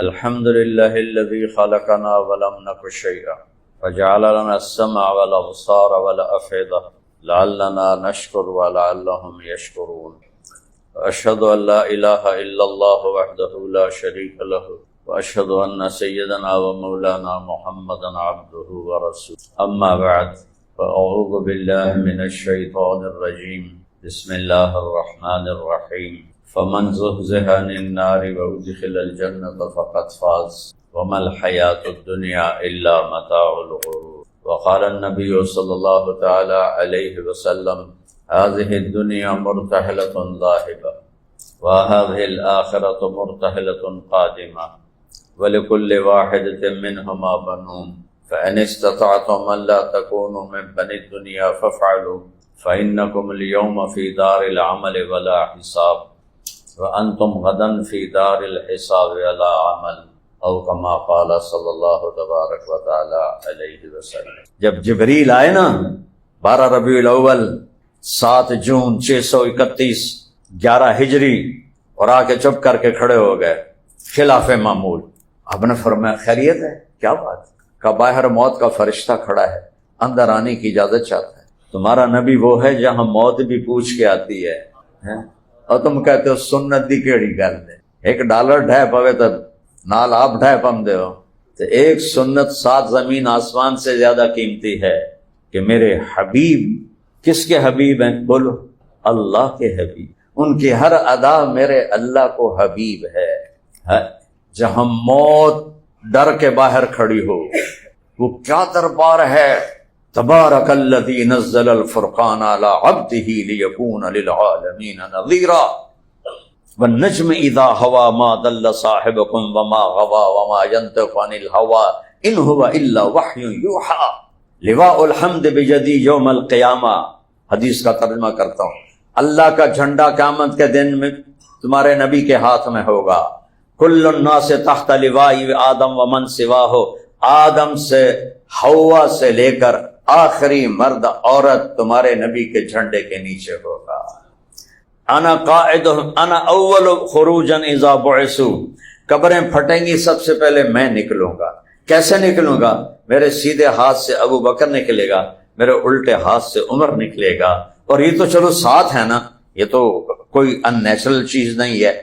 الحمد لله الذي خلقنا ولم نك شيئا وجعل لنا السمع والأبصار والأفئدة لعلنا نشكر ولعلهم يشكرون. وأشهد أن لا إله إلا الله وحده لا شريك له وأشهد أن سيدنا ومولانا محمدا عبده ورسوله. أما بعد فأعوذ بالله من الشيطان الرجيم. بسم الله الرحمن الرحيم. فمن زحزح عن النار وأدخل الجنة فقد فاز وما الحياة الدنيا إلا متاع الغرور. وقال النبي صلى الله تعالى عليه وسلم: هذه الدنيا مرتحلة ذاهبة وهذه الآخرة مرتحلة قادمة ولكل واحدة منهما بنون فإن استطعتم أن لا تكونوا من بني الدنيا فافعلوا فإنكم اليوم في دار العمل ولا حساب وأنتم غدا في دار الحساب ولا عمل او كما قال صلی اللہ تبارک و تعالی علیہ وسلم. جب جبریل آئے نا 12 ربیع الاول 7 جون 631 11 ہجری اور آ کے چپ کر کے کھڑے ہو گئے خلاف معمول. آپ نے فرمایا خیریت ہے؟ کیا بات؟ کہ باہر موت کا فرشتہ کھڑا ہے، اندر آنے کی اجازت چاہتا ہے. تمہارا نبی وہ ہے جہاں موت بھی پوچھ کے آتی ہے اور تم کہتے ہو سنت دی کیڑی گل ہے. $1 ڈھے پوے تو نال آپ ڈھے پم دے ہو. تو ایک سنت 7 زمین آسمان سے زیادہ قیمتی ہے کہ میرے حبیب. کس کے حبیب ہیں؟ بولو، اللہ کے حبیب. ان کی ہر ادا میرے اللہ کو حبیب ہے. جہاں موت ڈر کے باہر کھڑی ہو، وہ کیا دربار ہے. تبارک الذی نزل الفرقان علی عبدہ لیکون للعالمین نذیرا والنجم اذا ہوا ما ضل صاحبکم وما غوا وما ینطق عن الہوا ان هو الا وحی یوحی لواء الحمد بجدی یوم القیامہ. حدیث کا ترجمہ کرتا ہوں. اللہ کا جھنڈا قیامت کے دن میں تمہارے نبی کے ہاتھ میں ہوگا. کل الناس تحت لواء آدم ومن سواہ، آدم سے حوا سے لے کر آخری مرد عورت تمہارے نبی کے جھنڈے کے نیچے ہوگا. انا قائد انا اول خروجا اذا بعثوا. قبریں پھٹیں گی، سب سے پہلے میں نکلوں گا. کیسے نکلوں گا؟ میرے سیدھے ہاتھ سے ابو بکر نکلے گا، میرے الٹے ہاتھ سے عمر نکلے گا. اور یہ تو چلو ساتھ ہے نا، یہ تو کوئی ان نیچرل چیز نہیں ہے.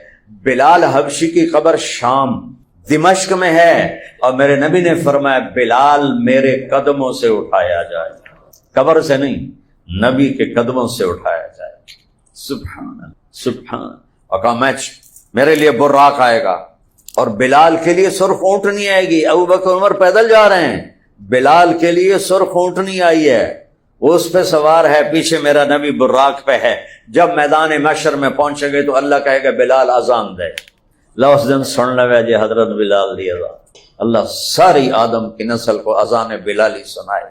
بلال حبشی کی قبر شام دمشق میں ہے اور میرے نبی نے فرمایا بلال میرے قدموں سے اٹھایا جائے، قبر سے نہیں، نبی کے قدموں سے اٹھایا جائے. سبحان سبحان. اور کہا میرے لیے براق آئے گا اور بلال کے لیے سرخ اونٹنی آئے گی. ابو بکر عمر پیدل جا رہے ہیں، بلال کے لیے سرخ اونٹنی آئی ہے، وہ اس پہ سوار ہے، پیچھے میرا نبی براق پہ ہے. جب میدان محشر میں پہنچے گے تو اللہ کہے گا بلال اذان دے. لوس دن سن لوے جی حضرت بلال دی اذان. اللہ ساری آدم کی نسل کو اذان بلالی سنائے.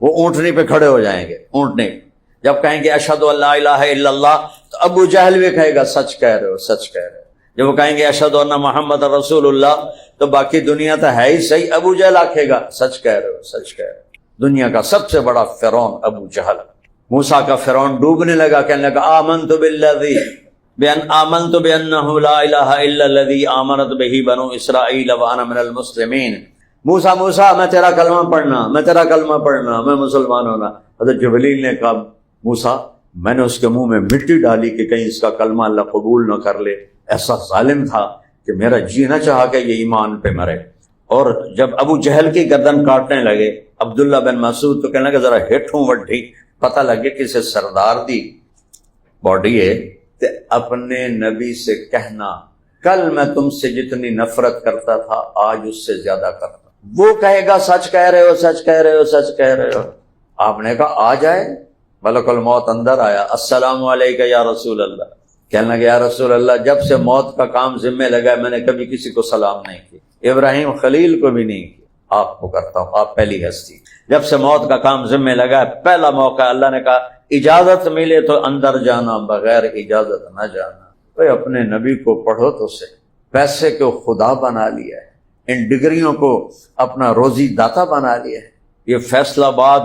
وہ اونٹنی پہ کھڑے ہو جائیں گے. اونٹنی جب کہیں گے اشہد ان لا الہ الا اللہ تو ابو جہل بھی کہے گا سچ کہہ رہے ہو، سچ کہہ رہے ہو. جب وہ کہیں گے اشہد ان محمد رسول اللہ تو باقی دنیا تو ہے ہی صحیح، ابو جہل آکھے گا سچ کہہ رہے ہو، سچ کہہ رہے ہو. دنیا کا سب سے بڑا فرعون ابو جہل. موسیٰ کا فرعون ڈوبنے لگا، کہنے لگا آمنت بالذی آمنت بأنہ لا الہ الا الذی آمنت بہ بنو اسرائیل وانا من المسلمین. موسیٰ میں تیرا کلمہ پڑھنا، میں تیرا کلمہ پڑھنا، میں مسلمان ہونا. حضرت جبریل نے کہا موسیٰ میں نے اس کے منہ میں مٹی ڈالی کہ کہیں اس کا کلمہ اللہ قبول نہ کر لے. ایسا ظالم تھا کہ میرا جی نہ چاہا کہ یہ ایمان پہ مرے. اور جب ابو جہل کی گردن کاٹنے لگے عبداللہ بن مسعود تو کہنے لگا ذرا ہٹوں وڈھی پتہ لگے کہ اسے سردار دی باڈی ہے. تے اپنے نبی سے کہنا کل میں تم سے جتنی نفرت کرتا تھا آج اس سے زیادہ کرتا. وہ کہے گا سچ کہہ رہے ہو، سچ کہہ رہے ہو، سچ کہہ رہے ہو. آپ نے کہا آ جائے. ملک الموت اندر آیا. السلام علیکم یا رسول اللہ. کہنے لگا یا رسول اللہ جب سے موت کا کام ذمہ لگا میں نے کبھی کسی کو سلام نہیں کی، ابراہیم خلیل کو بھی نہیں کی، آپ کو کرتا ہوں، آپ پہلی ہستی. جب سے موت کا کام ذمہ لگا پہلا موقع اللہ نے کہا اجازت ملے تو اندر جانا، بغیر اجازت نہ جانا. بھئی اپنے نبی کو پڑھو تو سے پیسے کو خدا بنا لیا ہے، ان ڈگریوں کو اپنا روزی داتا بنا لیا ہے. یہ فیصل آباد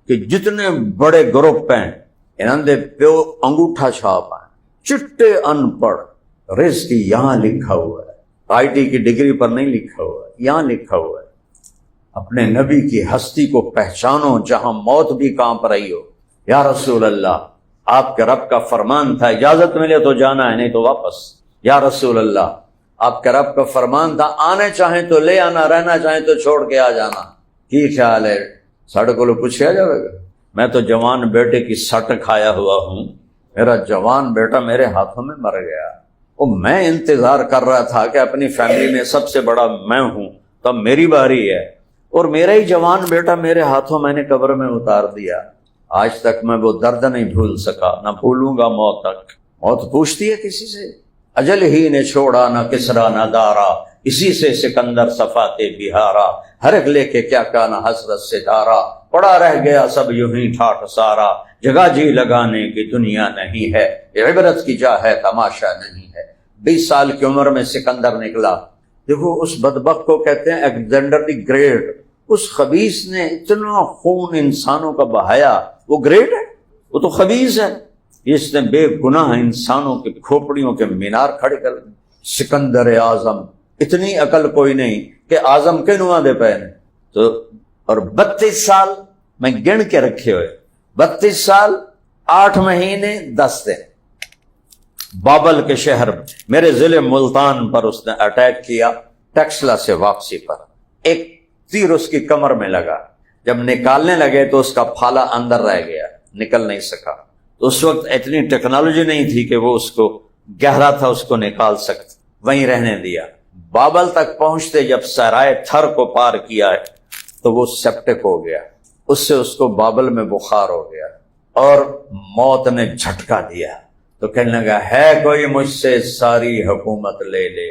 کے جتنے بڑے گروپ ہیں انہوں نے پیو انگوٹھا چھاپ ہیں، چٹے ان پڑھ رزق یہاں لکھا ہوا ہے. IT کی ڈگری پر نہیں لکھا ہوا ہے، یہاں لکھا ہوا ہے اپنے نبی کی ہستی کو پہچانو جہاں موت بھی کانپ رہی ہو۔ یا رسول اللہ، آپ کے رب کا فرمان تھا اجازت ملے تو جانا ہے نہیں تو واپس۔ یا رسول اللہ، آپ کے رب کا فرمان تھا آنے چاہیں تو لے آنا، رہنا چاہیں تو چھوڑ کے آ جانا۔ کی خیال ہے ساڑھے کو پوچھا جائے گا؟ میں تو جوان بیٹے کی سٹ کھایا ہوا ہوں، میرا جوان بیٹا میرے ہاتھوں میں مر گیا، وہ میں انتظار کر رہا تھا کہ اپنی فیملی میں سب سے بڑا میں ہوں، تب میری باری ہے، اور میرا ہی جوان بیٹا میرے ہاتھوں میں نے قبر میں اتار دیا۔ آج تک میں وہ درد نہیں بھول سکا، نہ بھولوں گا موت تک۔ موت پوچھتی ہے کسی سے؟ اجل ہی نے چھوڑا نہ کسرا نہ دارا، اسی سے سکندر صفاتے بہارا، ہر ایک لے کے کیا کانا حسرت سے دارا، پڑا رہ گیا سب یوں ہی ٹھاٹھ سارا، جگہ جی لگانے کی دنیا نہیں ہے، عبرت کی جا ہے تماشا نہیں ہے۔ 20 سال کی عمر میں سکندر نکلا۔ دیکھو اس بدبخت کو کہتے ہیں الیگزینڈر دی گریٹ، اس خبیث نے اتنا خون انسانوں کا بہایا، وہ گریٹ ہے؟ وہ تو خبیث ہے، اس نے بے گناہ انسانوں کے کھوپڑیوں کے مینار کھڑے کر دیے۔ سکندر اعظم، اتنی عقل کوئی نہیں کہ اعظم کے نواں دے پے نے تو، اور 32 سال میں گن کے رکھے ہوئے، 32 سال 8 مہینے 10 دن بابل کے شہر میرے ضلع ملتان پر اس نے اٹیک کیا، ٹیکسلا سے واپسی پر ایک تیر اس کی کمر میں لگا، جب نکالنے لگے تو اس کا پھالا اندر رہ گیا، نکل نہیں سکا۔ تو اس وقت اتنی ٹیکنالوجی نہیں تھی کہ وہ اس کو گہرا تھا اس کو نکال سکتے، وہیں رہنے دیا۔ بابل تک پہنچتے جب صحرائے تھر کو پار کیا ہے تو وہ سیپٹک ہو گیا، اس سے اس کو بابل میں بخار ہو گیا اور موت نے جھٹکا دیا، تو کہنے لگا ہے کوئی مجھ سے ساری حکومت لے لے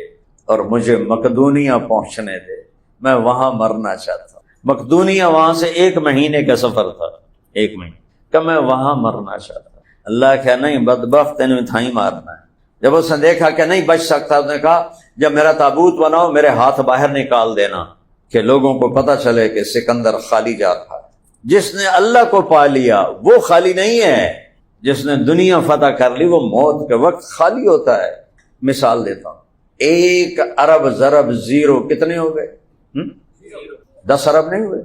اور مجھے مقدونیہ پہنچنے دے، میں وہاں مرنا چاہتا ہوں۔ مقدونیہ وہاں سے 1 مہینے کا سفر تھا، 1 مہینے کہ میں وہاں مرنا چاہتا ہوں۔ اللہ کہا نہیں بدبخت، تینوں تھا ہی مارنا ہے۔ جب اس نے دیکھا کہ نہیں بچ سکتا، اس نے کہا جب میرا تابوت بناؤ میرے ہاتھ باہر نکال دینا کہ لوگوں کو پتہ چلے کہ سکندر خالی جا رہا ہے۔ جس نے اللہ کو پا لیا وہ خالی نہیں ہے، جس نے دنیا فتح کر لی وہ موت کے وقت خالی ہوتا ہے۔ مثال دیتا ہوں، 1 ارب ضرب 0 کتنے ہو گئے؟ 10 ارب نہیں ہوئے؟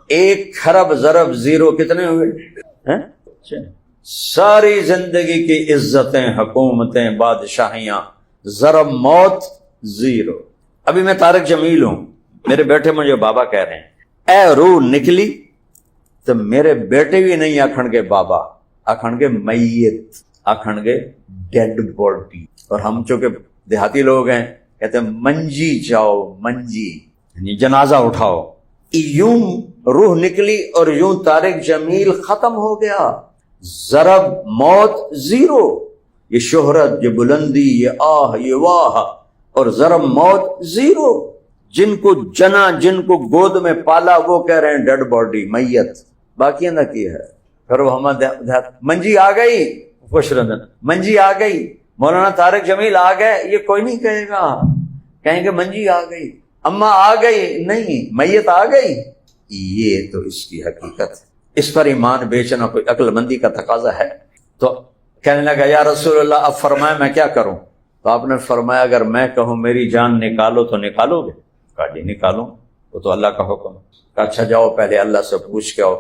1 خرب ضرب 0 کتنے ہو گئے؟ ساری زندگی کی عزتیں، حکومتیں، بادشاہیاں، ضرب موت 0۔ ابھی میں طارق جمیل ہوں، میرے بیٹے مجھے بابا کہہ رہے ہیں، اے روح نکلی تو میرے بیٹے بھی نہیں آکھن گے بابا، آکھن گے میت، آکھن گے ڈیڈ باڈی۔ اور ہم چونکہ دیہاتی لوگ ہیں کہتے ہیں منجی جاؤ، منجی یعنی جنازہ اٹھاؤ۔ یوں روح نکلی اور یوں طارق جمیل ختم ہو گیا، ضرب موت 0۔ یہ شہرت، یہ بلندی، یہ آہ، یہ واہ، اور ضرب موت 0۔ جن کو جنا، جن کو گود میں پالا وہ کہہ رہے ہیں ڈیڈ باڈی، میت، باقی نہ کی ہے۔ پھر وہ ہمارے منجی آ گئی، خوش رہنا منجی آ گئی، مولانا طارق جمیل آ گئے، یہ کوئی نہیں کہے گا، کہیں گے منجی آ گئی، اماں آ گئی، نہیں میت آ گئی۔ یہ تو اس کی حقیقت ہے، اس پر ایمان بیچنا کوئی عقل مندی کا تقاضا ہے؟ تو کہنے لگا یا رسول اللہ اب فرمائے میں کیا کروں؟ تو آپ نے فرمایا اگر میں کہوں میری جان نکالو تو نکالو گے؟ کہا جی نکالوں، وہ تو اللہ کا حکم۔ کہا اچھا جاؤ پہلے اللہ سے پوچھ کے آؤ،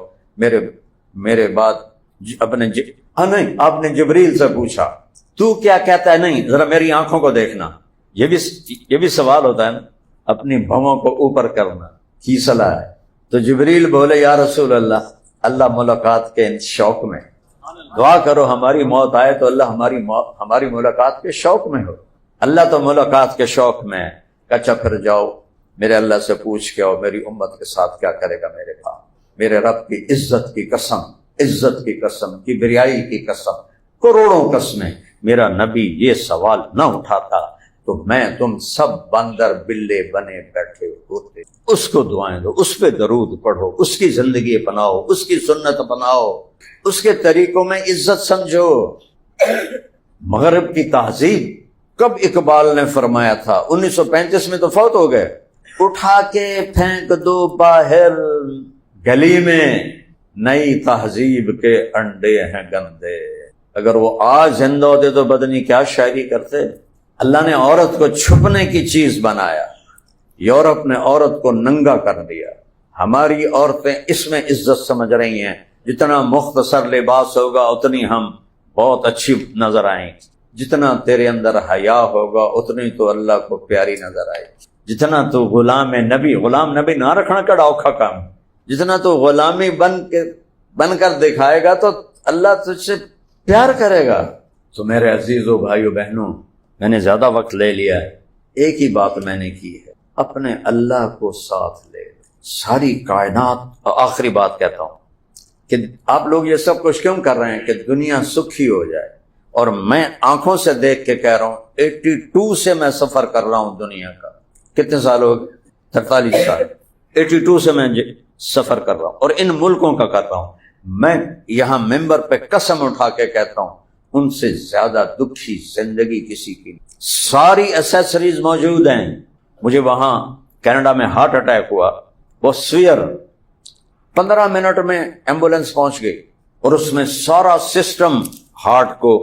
میرے بعد اپنے نہیں، آپ نے جبریل سے پوچھا تو کیا کہتا ہے؟ نہیں ذرا میری آنکھوں کو دیکھنا۔ یہ بھی سوال ہوتا ہے نا، اپنی بھووں کو اوپر کرنا کی صلاح ہے؟ تو جبریل بولے یا رسول اللہ ملاقات کے شوق میں دعا کرو، ہماری موت آئے تو اللہ ہماری ملاقات کے شوق میں ہو۔ اللہ تو ملاقات کے شوق میں ہے۔ اچھا پھر جاؤ میرے اللہ سے پوچھ کے آؤ میری امت کے ساتھ کیا کرے گا میرے پاس۔ میرے رب کی عزت کی قسم، عزت کی قسم، کبریائی کی قسم، کروڑوں قسمیں، میرا نبی یہ سوال نہ اٹھاتا تو میں تم سب بندر بلے بنے بیٹھے ہوتے۔ اس کو دعائیں دو، اس پہ درود پڑھو، اس کی زندگی بناؤ، اس کی سنت بناؤ، اس کے طریقوں میں عزت سمجھو۔ مغرب کی تہذیب کب اقبال نے فرمایا تھا؟ 1935 میں تو فوت ہو گئے۔ اٹھا کے پھینک دو باہر گلی میں، نئی تہذیب کے انڈے ہیں گندے۔ اگر وہ آج زندہ ہوتے تو بدنی کیا شاعری کرتے۔ اللہ نے عورت کو چھپنے کی چیز بنایا، یورپ نے عورت کو ننگا کر دیا، ہماری عورتیں اس میں عزت سمجھ رہی ہیں جتنا مختصر لباس ہوگا اتنی ہم بہت اچھی نظر آئیں، جتنا تیرے اندر حیا ہوگا اتنی تو اللہ کو پیاری نظر آئے، جتنا تو غلام نبی نہ رکھنا کڑا اوکھا کام، جتنا تو غلامی بن کر دکھائے گا تو اللہ تجھ سے پیار کرے گا۔ تو میرے عزیزوں بھائیو بہنوں، میں نے زیادہ وقت لے لیا ہے، ایک ہی بات میں نے کی ہے، اپنے اللہ کو ساتھ لے، ساری کائنات۔ آخری بات کہتا ہوں کہ آپ لوگ یہ سب کچھ کیوں کر رہے ہیں کہ دنیا سکھی ہو جائے، اور میں آنکھوں سے دیکھ کے کہہ رہا ہوں 82 سے میں سفر کر رہا ہوں دنیا کا، کتنے سال ہو گئے؟ 43 سال 82 سے میں سفر کر رہا ہوں، اور ان ملکوں کا کر رہا ہوں۔ میں یہاں ممبر پہ قسم اٹھا کے کہتا ہوں ان سے زیادہ دکھی زندگی کسی کی نہیں۔ ساری ایسیسریز موجود ہیں۔ مجھے وہاں کینیڈا میں ہارٹ اٹیک ہوا، وہ سوئر 15 منٹ میں ایمبولینس پہنچ گئی، اور اس میں سارا سسٹم ہارٹ کو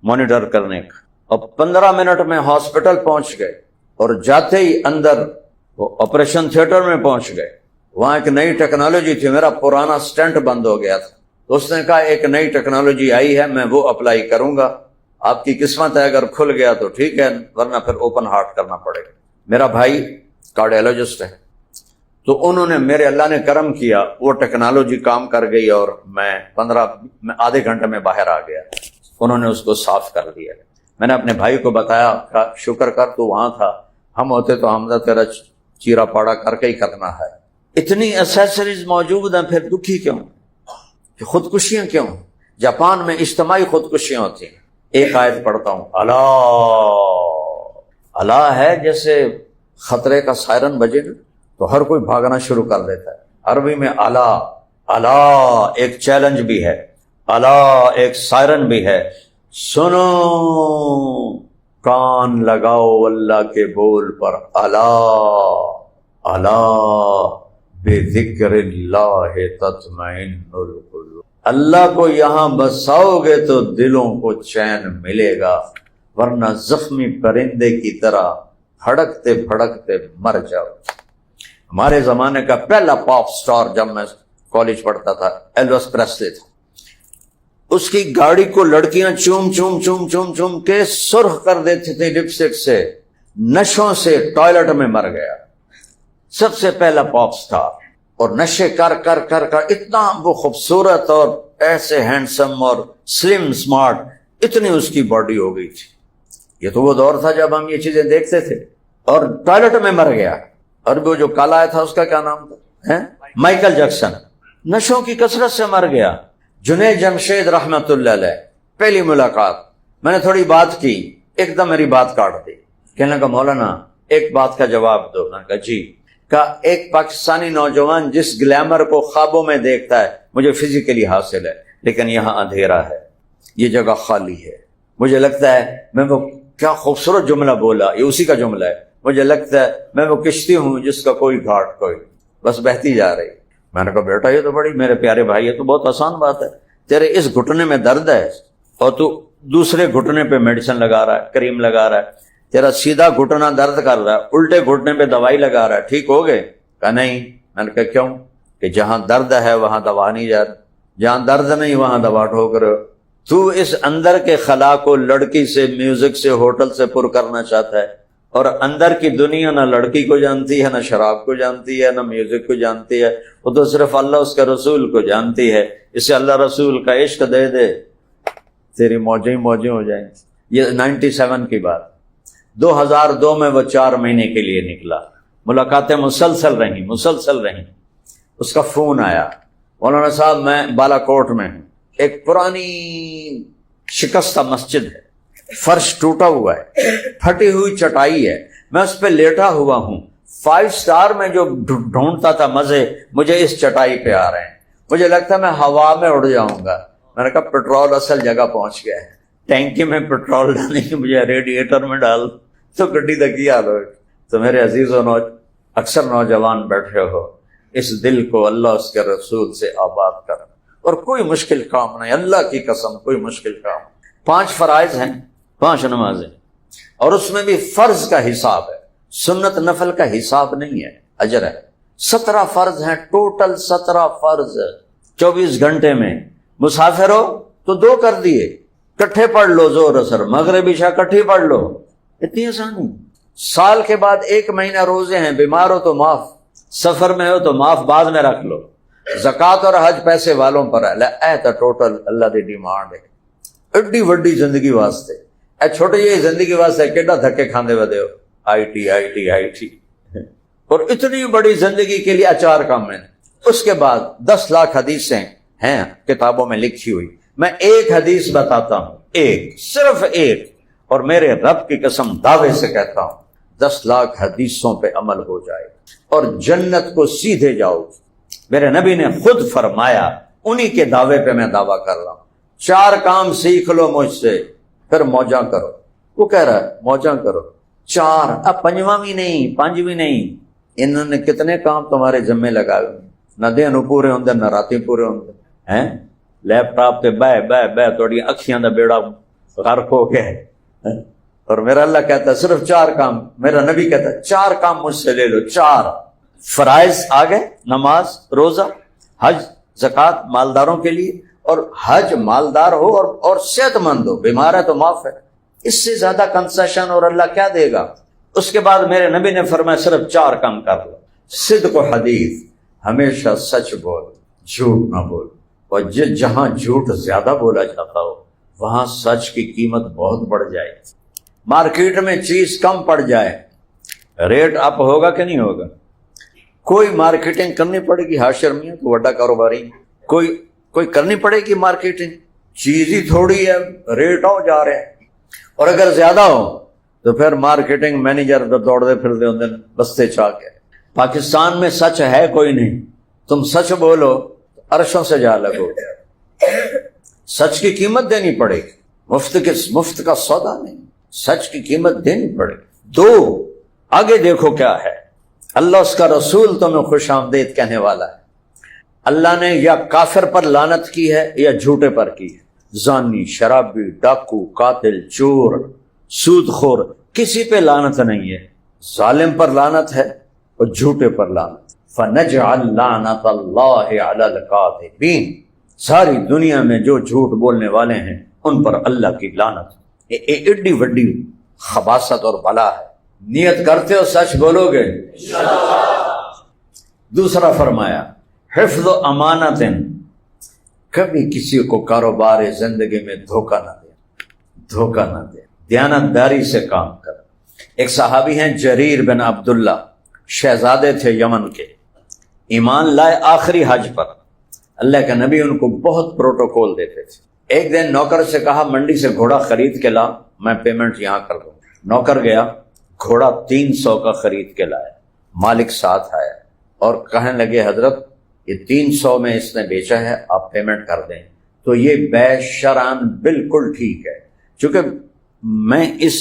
مانیٹر کرنے کا، اور 15 منٹ میں ہاسپٹل پہنچ گئے، اور جاتے ہی اندر وہ آپریشن تھیٹر میں پہنچ گئے۔ وہاں ایک نئی ٹیکنالوجی تھی، میرا پرانا سٹنٹ بند ہو گیا تھا، تو اس نے کہا ایک نئی ٹیکنالوجی آئی ہے، میں وہ اپلائی کروں گا، آپ کی قسمت ہے اگر کھل گیا تو ٹھیک ہے، ورنہ پھر اوپن ہارٹ کرنا پڑے گا۔ میرا بھائی کارڈیالوجسٹ ہے، تو انہوں نے میرے اللہ نے کرم کیا، وہ ٹیکنالوجی کام کر گئی، اور میں آدھے گھنٹے میں باہر آ گیا، انہوں نے اس کو صاف کر دیا۔ میں نے اپنے بھائی کو بتایا کہ شکر کر تو وہاں تھا، ہم ہوتے تو حمزہ تیرا چیرا پاڑا کر کے ہی کرنا ہے۔ اتنی ایسیسریز موجود ہیں، پھر دکھی کیوں کہ خودکشیاں کیوں؟ جاپان میں اجتماعی خودکشیاں ہوتی ہیں۔ ایک آیت پڑھتا ہوں، اللہ ہے، جیسے خطرے کا سائرن بجے نا تو ہر کوئی بھاگنا شروع کر دیتا ہے۔ عربی میں اللہ ایک چیلنج بھی ہے، اللہ ایک سائرن بھی ہے، سنو، کان لگاؤ اللہ کے بول پر، اللہ بذکر اللہ تطمئن القلوب، اللہ کو یہاں بساؤ گے تو دلوں کو چین ملے گا، ورنہ زخمی پرندے کی طرح پھڑکتے پھڑکتے مر جاؤ۔ ہمارے زمانے کا پہلا پاپ سٹار جب میں کالج پڑھتا تھا ایلوس پریسلی تھا، اس کی گاڑی کو لڑکیاں چوم چوم چوم چوم چوم کے سرخ کر دیتی تھی لپسٹک سے، نشوں سے ٹوائلٹ میں مر گیا، سب سے پہلا پاپ سٹار، اور نشے کر کر کر کر اتنا وہ خوبصورت اور ایسے ہینڈسم اور سلم سمارٹ، اتنی اس کی باڈی ہو گئی تھی۔ یہ تو وہ دور تھا جب ہم یہ چیزیں دیکھتے تھے، اور ٹوائلٹ میں مر گیا۔ اور وہ جو کالا آیا تھا اس کا کیا نام تھا؟ مائیکل جیکسن، نشوں کی کثرت سے مر گیا۔ جنید جمشید رحمت اللہ علیہ، پہلی ملاقات میں نے تھوڑی بات کی، ایک دم میری بات کاٹ دی، کہنے لگا مولانا ایک بات کا جواب دو۔ میں نے کہا جی۔ کہا ایک پاکستانی نوجوان جس گلیمر کو خوابوں میں دیکھتا ہے مجھے فزیکلی حاصل ہے، لیکن یہاں اندھیرا ہے، یہ جگہ خالی ہے، مجھے لگتا ہے میں وہ کیا خوبصورت جملہ بولا، یہ اسی کا جملہ ہے، مجھے لگتا ہے میں وہ کشتی ہوں جس کا کوئی گھاٹ کوئی، بس بہتی جا رہی۔ میں نے کہا بیٹا یہ تو بڑی، میرے پیارے بھائی یہ تو بہت آسان بات ہے، تیرے اس گھٹنے میں درد ہے اور تو دوسرے گھٹنے پہ میڈیسن لگا رہا ہے، کریم لگا رہا ہے، تیرا سیدھا گھٹنا درد کر رہا ہے، الٹے گھٹنے پہ دوائی لگا رہا ہے، ٹھیک ہو گئے؟ کہا نہیں۔ میں نے کہا کیوں؟ کہ جہاں درد ہے وہاں دوا نہیں جا رہا، جہاں درد نہیں وہاں دوا ٹھوک رہے ہو۔ تو اس اندر کے خلا کو لڑکی سے، میوزک سے، ہوٹل سے پر کرنا چاہتا ہے، اور اندر کی دنیا نہ لڑکی کو جانتی ہے، نہ شراب کو جانتی ہے، نہ میوزک کو جانتی ہے، وہ تو صرف اللہ اس کے رسول کو جانتی ہے۔ اسے اللہ رسول کا عشق دے دے، تیری موجیں موجیں ہو جائیں۔ یہ 97 کی بات۔ 2002 میں وہ 4 مہینے کے لیے نکلا، ملاقاتیں مسلسل رہیں۔ اس کا فون آیا، مولانا صاحب میں بالا کوٹ میں ہوں، ایک پرانی شکستہ مسجد ہے، فرش ٹوٹا ہوا ہے، پھٹی ہوئی چٹائی ہے، میں اس پہ لیٹا ہوا ہوں، 5 سٹار میں جو ڈھونڈتا تھا مزے مجھے اس چٹائی پہ آ رہے ہیں، مجھے لگتا ہے میں ہوا میں اڑ جاؤں گا۔ میں نے کہا پیٹرول اصل جگہ پہنچ گیا ہے، ٹینکی میں پیٹرول ڈالنے کی مجھے ریڈیٹر میں ڈال تو گڈی دکی آ لو۔ تو میرے عزیزوں، اکثر نوجوان بیٹھے ہو، اس دل کو اللہ اس کے رسول سے آباد کر، اور کوئی مشکل کام نہیں، اللہ کی قسم کوئی مشکل کام۔ 5 فرائض ہیں، 5 نمازیں، اور اس میں بھی فرض کا حساب ہے، سنت نفل کا حساب نہیں ہے، اجر ہے۔ 17 فرض ہیں ٹوٹل، 17 فرض 24 گھنٹے میں۔ مسافر ہو تو 2 کر دیے، کٹھے پڑھ لو، زور اثر مغرب عشاء کٹھی پڑھ لو، اتنی آسانی۔ سال کے بعد 1 مہینہ روزے ہیں، بیمار ہو تو معاف، سفر میں ہو تو معاف، بعد میں رکھ لو۔ زکوٰۃ اور حج پیسے والوں پر ہے، اے تا ٹوٹل اللہ دی ڈیمانڈ ہے ایڈی وڈی زندگی واسطے، اے چھوٹی جی زندگی واسطے کیڈا دھکے کھاندے ودے ہو، آئی ٹی اور اتنی بڑی زندگی کے لیے 4 کام ہیں۔ اس کے بعد 10 لاکھ حدیثیں ہیں کتابوں میں لکھی ہوئی، میں ایک حدیث بتاتا ہوں، ایک، صرف ایک، اور میرے رب کی قسم دعوے سے کہتا ہوں 10 لاکھ حدیثوں پہ عمل ہو جائے اور جنت کو سیدھے جاؤ۔ میرے نبی نے خود فرمایا، انہی کے دعوے پہ میں دعویٰ کر رہا ہوں، 4 کام سیکھ لو مجھ سے پھر موجاں کرو۔ وہ کہہ رہا ہے موجاں کرو 4، اب 5واں بھی نہیں، 5 بھی نہیں، انہوں نے کتنے کام تمہارے ذمے لگائے، نہ دن پورے ہوندے نہ راتیں پورے ہوندے ہیں، لیپ ٹاپ تے بہ تھوڑی اکھیاں دا بیڑا غرق ہو گیا ہے، اور میرا اللہ کہتا ہے صرف 4 کام، میرا نبی کہتا ہے 4 کام مجھ سے لے لو، 4 فرائض آ گئے، نماز، روزہ، حج، زکوٰۃ مالداروں کے لیے، اور حج مالدار ہو اور صحت مند ہو، بیمار ہے تو معاف ہے، اس سے زیادہ کنسیشن اور اللہ کیا دے گا؟ اس کے بعد میرے نبی نے فرمایا صرف 4 کام کر لو، صدق و حدیث، ہمیشہ سچ بول، جھوٹ نہ بول، اور جہاں جھوٹ زیادہ بولا جاتا ہو وہاں سچ کی قیمت بہت بڑھ جائے۔ مارکیٹ میں چیز کم پڑ جائے، ریٹ اپ ہوگا کہ نہیں ہوگا؟ کوئی مارکیٹنگ کرنی پڑے گی، حاشر میاں تو بڑا کاروباری، کوئی کرنی پڑے گی مارکیٹنگ، چیز ہی تھوڑی ہے، ریٹ ہو جا رہے ہیں، اور اگر زیادہ ہو تو پھر مارکیٹنگ مینیجر دوڑتے پھرتے ہوتے ہیں بستے چاہ کے۔ پاکستان میں سچ ہے کوئی نہیں، تم سچ بولو عرشوں سے جا لگو، سچ کی قیمت دینی پڑے گی، مفت کا سودا نہیں، سچ کی قیمت دینی پڑے گی۔ 2 آگے دیکھو کیا ہے، اللہ اس کا رسول تمہیں خوش آمدید کہنے والا ہے۔ اللہ نے یا کافر پر لعنت کی ہے یا جھوٹے پر کی ہے، زانی، شرابی، ڈاکو، قاتل، چور، سود خور، کسی پہ لعنت نہیں ہے، ظالم پر لعنت ہے اور جھوٹے پر لعنت۔ فَنَجْعَلْ لَعْنَةَ اللَّهِ عَلَى الْكَاذِبِينَ، ساری دنیا میں جو جھوٹ بولنے والے ہیں ان پر اللہ کی لعنت۔ ایڈی وڈی خباثت اور بلا ہے، نیت کرتے ہو سچ بولو گے۔ دوسرا فرمایا حفظ و امانت، کبھی کسی کو کاروبار زندگی میں دھوکہ نہ دے، دیانتداری سے کام کر۔ ایک صحابی ہیں جریر بن عبداللہ، شہزادے تھے یمن کے، ایمان لائے آخری حج پر، اللہ کے نبی ان کو بہت پروٹوکول دیتے تھے۔ ایک دن نوکر سے کہا منڈی سے گھوڑا خرید کے لا، میں پیمنٹ یہاں کر دوں۔ نوکر گیا، گھوڑا 300 کا خرید کے لایا، مالک ساتھ آیا اور کہنے لگے حضرت یہ 300 میں اس نے بیچا ہے، آپ پیمنٹ کر دیں۔ تو یہ بے شرعاً بالکل ٹھیک ہے، چونکہ میں اس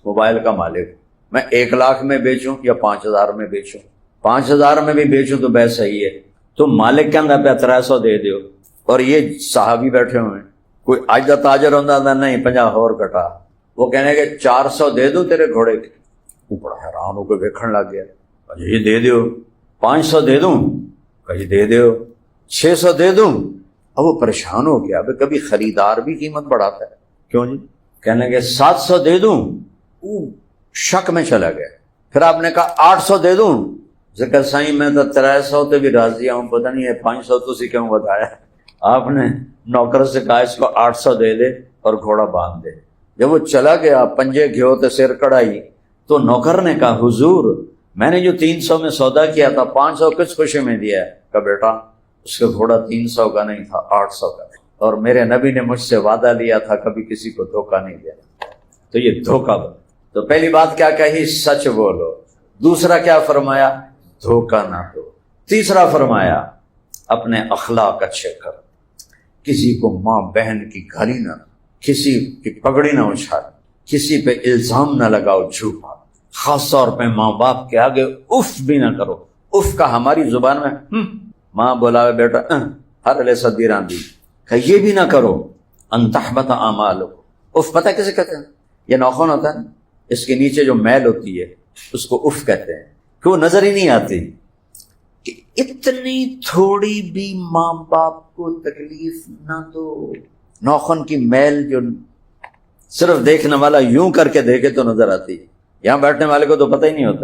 موبائل کا مالک ہوں، میں 1 لاکھ میں بیچوں یا 5000 میں بیچوں، 5000 میں بھی بیچوں تو بے صحیح ہے، تم مالک کے اندر پہ 300 دے دیو۔ اور یہ صحابی بیٹھے ہوئے ہیں، کوئی آج دا تاجر ہوتا تھا نہیں 50 اور کٹا، وہ کہنے کہ 400 دے دوں تیرے گھوڑے کے، وہ بڑا حیران ہو کے دیکھنے لگ گیا، یہ دے دیو، 500 دے دوں، کہیں دے دیو، 600 دے دوں۔ اب وہ پریشان ہو گیا، اب کبھی خریدار بھی قیمت بڑھاتا ہے، کیوں جی؟ کہنے لگے 700 دے دوں، وہ شک میں چلا گیا۔ پھر آپ نے کہا 800 دے دوں، ذکر سائیں میں تو 300 تے بھی راضی ہوں، پتہ نہیں ہے 500 تو اسی کیوں بتایا۔ آپ نے نوکر سے کہا اس کو 800 دے دے اور گھوڑا باندھ دے۔ جب وہ چلا گیا، پنجے گھیو تے سر کڑائی، تو نوکر نے کہا حضور میں نے جو 300 میں سودا کیا تھا 500 کس خوشی میں دیا ہے؟ کہا بیٹا اس کا گھوڑا 300 کا نہیں تھا، 800 کا تھا، اور میرے نبی نے مجھ سے وعدہ لیا تھا کبھی کسی کو دھوکہ نہیں دینا۔ تو یہ دھوکہ بنا۔ تو پہلی بات کیا کہی؟ سچ بولو۔ دوسرا کیا فرمایا؟ دھوکہ نہ دو۔ تیسرا فرمایا اپنے اخلاق اچھے کرو، کسی کو ماں بہن کی گالی نہ دو، کسی کی پگڑی نہ اچھال، کسی پہ الزام نہ لگاؤ جھوٹا، خاص طور پہ ماں باپ کے آگے اف بھی نہ کرو۔ اف کا ہماری زبان میں ماں بولاوے بیٹا ہر لے صدیران دی، کہ یہ بھی نہ کرو۔ ان تحبط اعمالکم، اف پتہ کسے کہتے ہیں؟ یہ ناخن ہوتا ہے نا، اس کے نیچے جو میل ہوتی ہے اس کو اف کہتے ہیں، کہ وہ نظر ہی نہیں آتی کہ اتنی تھوڑی بھی ماں باپ کو تکلیف نہ دو۔ ناخن کی میل جو صرف دیکھنے والا یوں کر کے دیکھے تو نظر آتی، یہاں بیٹھنے والے کو تو پتہ ہی نہیں ہوتا۔